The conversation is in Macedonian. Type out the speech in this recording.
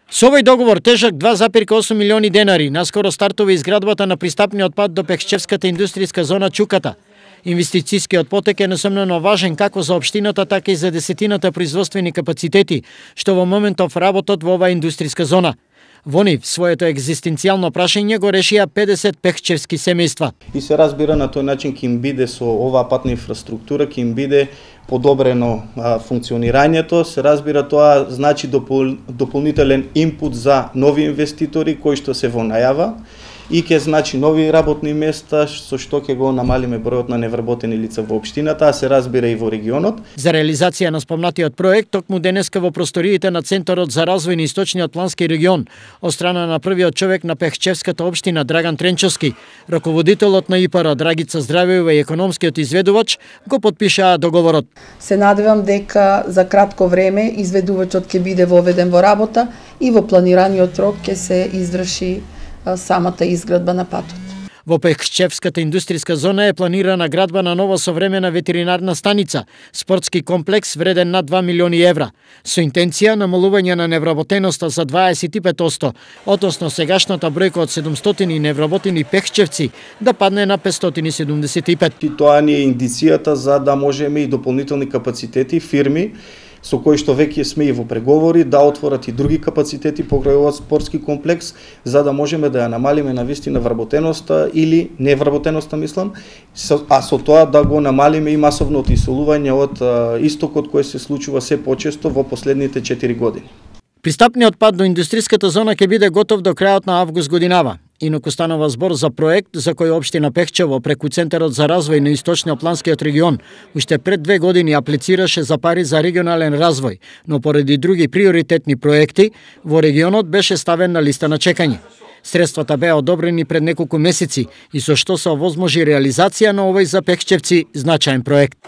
Со овој договор тежак 2,8 милиони денари наскоро стартува изградбата на пристапниот пат до Пехчевската индустријска зона Чуката. Инвестицијскиот потек е несомнено важен како за општината, така и за десетината производствени капацитети што во моментов работат во оваа индустријска зона. Во нив своето екзистенцијално прашање го решија 50 пехчевски семејства. И се разбира на тој начин ќе им биде со оваа патна инфраструктура ќе им биде подобрено функционирањето, се разбира тоа значи дополнителен импут за нови инвеститори кои што се во најава и ќе значи нови работни места со што ќе го намалиме бројот на невработени лица во општината, а се разбира и во регионот. За реализација на спомнатиот проект токму денеска во просториите на Центарот за развој на Источниот плански регион од страна на првиот човек на Пехчевската општина Драган Тренчовски, раководителот на ИПАР Драгица Здравјева и економскиот изведувач го потпишаа договорот. Се надевам дека за кратко време изведувачот ќе биде воведен во работа и во планираниот рок ќе се изврши самата изградба на патот. Во Пехчевската индустријска зона е планирана градба на нова современа ветеринарна станица, спортски комплекс вреден над 2 милиони евра, со интенција намалување на невработеноста за 25%, односно сегашната бројка од 700 невработени пехчевци да падне на 575. И тоа ни е индицијата за да можеме и дополнителни капацитети, фирми, со кои што веќе сме и во преговори да отворат и други капацитети покрај овој спортски комплекс, за да можеме да ја намалиме навистина вработеноста или невработеноста, мислам, а со тоа да го намалиме и масовното иселување од истокот кој се случува се почесто во последните 4 години. Пристапниот пат до индустријската зона ќе биде готов до крајот на август годинава. Инаку станува збор за проект за кој општина Пехчево преку Центарот за развој на Источнопланскиот регион уште пред 2 години аплицираше за пари за регионален развој, но поради други приоритетни проекти во регионот беше ставен на листа на чекање. Средствата беа одобрени пред неколку месеци и со што се овозможи реализација на овој за пехчевци значаен проект.